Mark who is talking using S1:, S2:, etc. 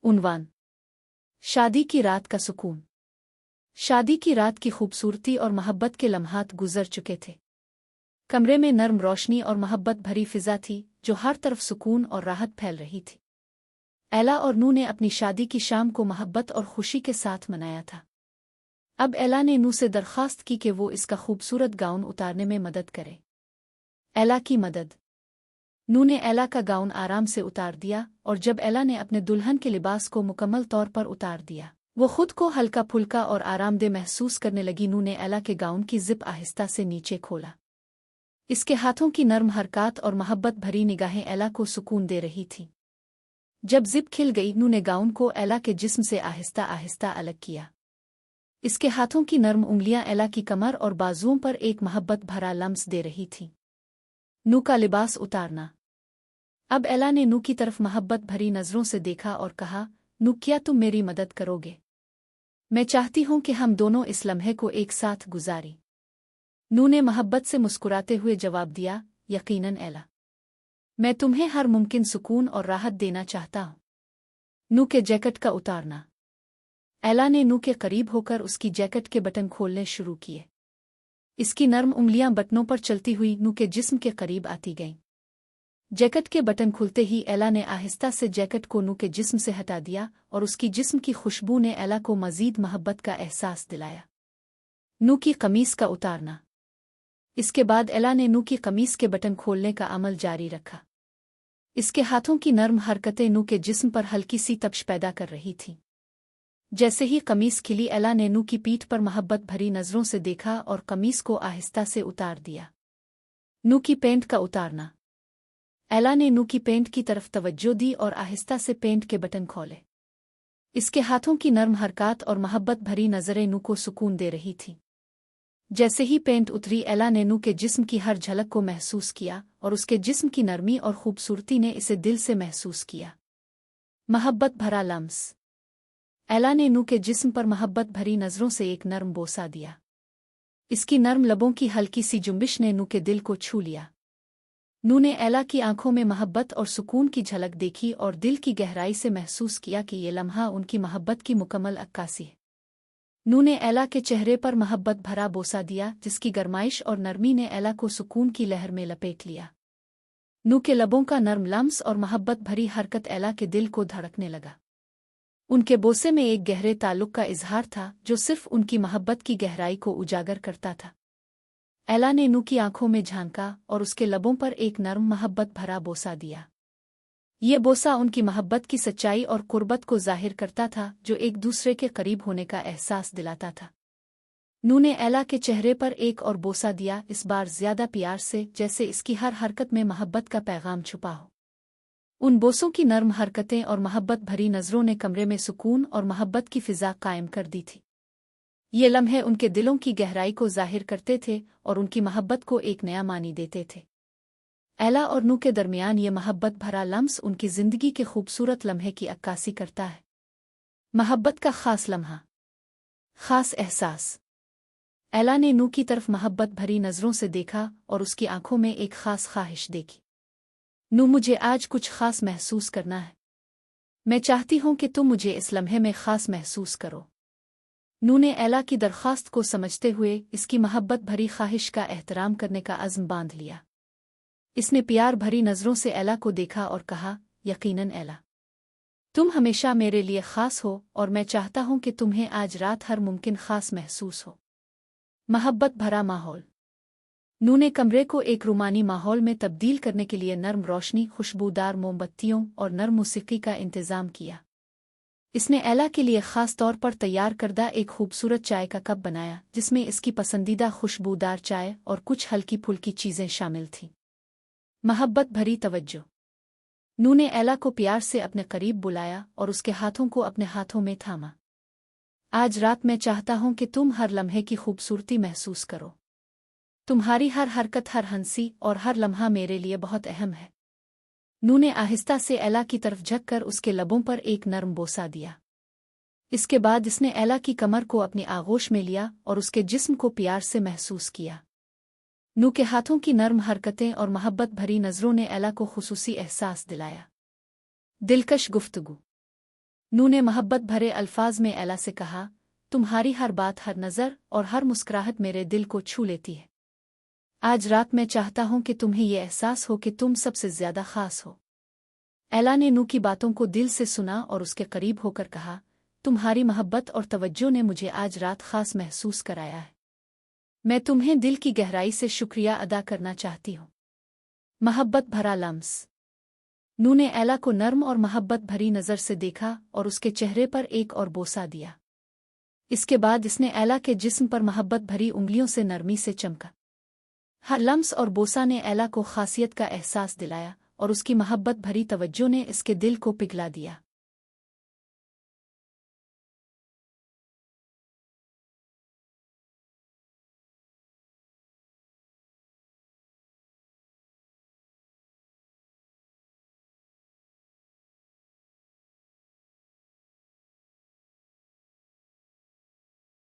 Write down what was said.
S1: उन्वान शादी की रात का सुकून। शादी की रात की खूबसूरती और मोहब्बत के लम्हात गुजर चुके थे। कमरे में नर्म रोशनी और मोहब्बत भरी फिजा थी जो हर तरफ सुकून और राहत फैल रही थी। एला और नू ने अपनी शादी की शाम को मोहब्बत और खुशी के साथ मनाया था। अब एला ने नू से दरख्वास्त की कि वो इसका खूबसूरत गाउन उतारने में मदद करे। एला की मदद। नू ने एला का गाउन आराम से उतार दिया और जब एला ने अपने दुल्हन के लिबास को मुकम्मल तौर पर उतार दिया वो खुद को हल्का फुल्का और आरामदेह महसूस करने लगी। नू ने एला के गाउन की जिप आहिस्ता से नीचे खोला। इसके हाथों की नर्म हरकत और मोहब्बत भरी निगाहें एला को सुकून दे रही थीं। जब जिप खिल गई नू ने गाउन को एला के जिस्म से आहिस्ता आहिस्ता अलग किया। इसके हाथों की नर्म उंगलियां एला की कमर और बाजुओं पर एक मोहब्बत भरा लम्स दे रही थीं। नू का लिबास उतारना। अब एला ने नू की तरफ मोहब्बत भरी नज़रों से देखा और कहा, नू क्या तुम मेरी मदद करोगे? मैं चाहती हूं कि हम दोनों इस लम्हे को एक साथ गुजारें। नू ने मोहब्बत से मुस्कुराते हुए जवाब दिया, यकीनन एला। मैं तुम्हें हर मुमकिन सुकून और राहत देना चाहता हूं। नू के जैकेट का उतारना। एला ने नू के करीब होकर उसकी जैकेट के बटन खोलने शुरू किए। इसकी नर्म उंगलियां बटनों पर चलती हुई नू के जिस्म के करीब आती गईं। जैकेट के बटन खुलते ही एला ने आहिस्ता से जैकेट को नू के जिस्म से हटा दिया और उसकी जिस्म की खुशबू ने एला को मजीद मोहब्बत का एहसास दिलाया। नू की कमीज का उतारना। इसके बाद एला ने नू की कमीज के बटन खोलने का अमल जारी रखा। इसके हाथों की नर्म हरकतें नू के जिस्म पर हल्की सी तपश पैदा कर रही थीं। जैसे ही कमीज खिली एला ने नू की पीठ पर मोहब्बत भरी नज़रों से देखा और कमीज को आहिस्ता से उतार दिया। नू की पैंट का उतारना। एला ने नू की पैंट की तरफ तवज्जो दी और आहिस्ता से पैंट के बटन खोले। इसके हाथों की नर्म हरकत और मोहब्बत भरी नज़रें नू को सुकून दे रही थीं। जैसे ही पैंट उतरी एला ने नू के जिस्म की हर झलक को महसूस किया और उसके जिस्म की नरमी और खूबसूरती ने इसे दिल से महसूस किया। मोहब्बत भरा लम्स। एला ने नू के जिस्म पर मोहब्बत भरी नज़रों से एक नर्म बोसा दिया। इसकी नर्म लबों की हल्की सी जुम्बिश ने नू के दिल को छू लिया। नू ने एला की आंखों में मोहब्बत और सुकून की झलक देखी और दिल की गहराई से महसूस किया कि ये लम्हा उनकी मोहब्बत की मुकम्मल अक्कासी है। नू ने एला के चेहरे पर मोहब्बत भरा बोसा दिया जिसकी गरमाइश और नरमी ने एला को सुकून की लहर में लपेट लिया। नू के लबों का नर्म लम्स और मोहब्बत भरी हरकत एला के दिल को धड़कने लगा। उनके बोसे में एक गहरे ताल्लुक का इजहार था जो सिर्फ उनकी मोहब्बत की गहराई को उजागर करता था। एला ने नू की आंखों में झांका और उसके लबों पर एक नर्म मोहब्बत भरा बोसा दिया। ये बोसा उनकी मोहब्बत की सच्चाई और कुर्बत को जाहिर करता था जो एक दूसरे के करीब होने का एहसास दिलाता था। नू ने एला के चेहरे पर एक और बोसा दिया, इस बार ज्यादा प्यार से जैसे इसकी हर हरकत में मोहब्बत का पैगाम छुपा हो। उन बोसों की नर्म हरकतें और मोहब्बत भरी नज़रों ने कमरे में सुकून और मोहब्बत की फिजा कायम कर दी थी। ये लम्हे उनके दिलों की गहराई को जाहिर करते थे और उनकी मोहब्बत को एक नया मानी देते थे। एला और नू के दरमियान ये मोहब्बत भरा लम्स उनकी ज़िंदगी के खूबसूरत लम्हे की अक्कासी करता है। मोहब्बत का ख़ास लम्हा, ख़ास एहसास। एला ने नू की तरफ मोहब्बत भरी नज़रों से देखा और उसकी आंखों में एक ख़ास ख्वाहिश देखी। नू, मुझे आज कुछ ख़ास महसूस करना है। मैं चाहती हूँ कि तुम मुझे इस लम्हे में ख़ास महसूस करो। नू ने एला की दरख्वास्त को समझते हुए इसकी मोहब्बत भरी ख्वाहिश का एहतराम करने का अज़्म बांध लिया। इसने प्यार भरी नज़रों से एला को देखा और कहा, यकीनन एला, तुम हमेशा मेरे लिए ख़ास हो और मैं चाहता हूँ कि तुम्हें आज रात हर मुमकिन ख़ास महसूस हो। मोहब्बत भरा माहौल। नू ने कमरे को एक रूमानी माहौल में तब्दील करने के लिए नर्म रोशनी, खुशबूदार मोमबत्तियों और नर्म मौसीकी का इंतज़ाम किया। इसने एला के लिए ख़ास तौर पर तैयार करदा एक खूबसूरत चाय का कप बनाया जिसमें इसकी पसंदीदा खुशबूदार चाय और कुछ हल्की फुल्की चीज़ें शामिल थीं। मोहब्बत भरी तवज्जो। नू ने एला को प्यार से अपने करीब बुलाया और उसके हाथों को अपने हाथों में थामा। आज रात मैं चाहता हूँ कि तुम हर लम्हे की खूबसूरती महसूस करो। तुम्हारी हर हरकत, हर हंसी और हर लम्हा मेरे लिए बहुत अहम है। नू ने आहिस्ता से एला की तरफ झुककर उसके लबों पर एक नर्म बोसा दिया। इसके बाद इसने एला की कमर को अपनी आगोश में लिया और उसके जिस्म को प्यार से महसूस किया। नू के हाथों की नर्म हरकतें और मोहब्बत भरी नज़रों ने एला को खुसूसी एहसास दिलाया। दिलकश गुफ्तगू। नू ने मोहब्बत भरे अल्फाज में एला से कहा, तुम्हारी हर बात, हर नज़र और हर मुस्कुराहट मेरे दिल को छू लेती है। आज रात मैं चाहता हूं कि तुम्हें ये एहसास हो कि तुम सबसे ज्यादा खास हो। एला ने नू की बातों को दिल से सुना और उसके करीब होकर कहा, तुम्हारी मोहब्बत और तवज्जो ने मुझे आज रात खास महसूस कराया है। मैं तुम्हें दिल की गहराई से शुक्रिया अदा करना चाहती हूँ। मोहब्बत भरा लम्स। नू ने एला को नर्म और मोहब्बत भरी नज़र से देखा और उसके चेहरे पर एक और बोसा दिया। इसके बाद इसने एला के जिस्म पर मोहब्बत भरी उंगलियों से नरमी से चमका। हर लम्स और बोसा ने एला को खासियत का एहसास दिलाया और उसकी मोहब्बत भरी तवज्जो ने इसके दिल को पिघला दिया।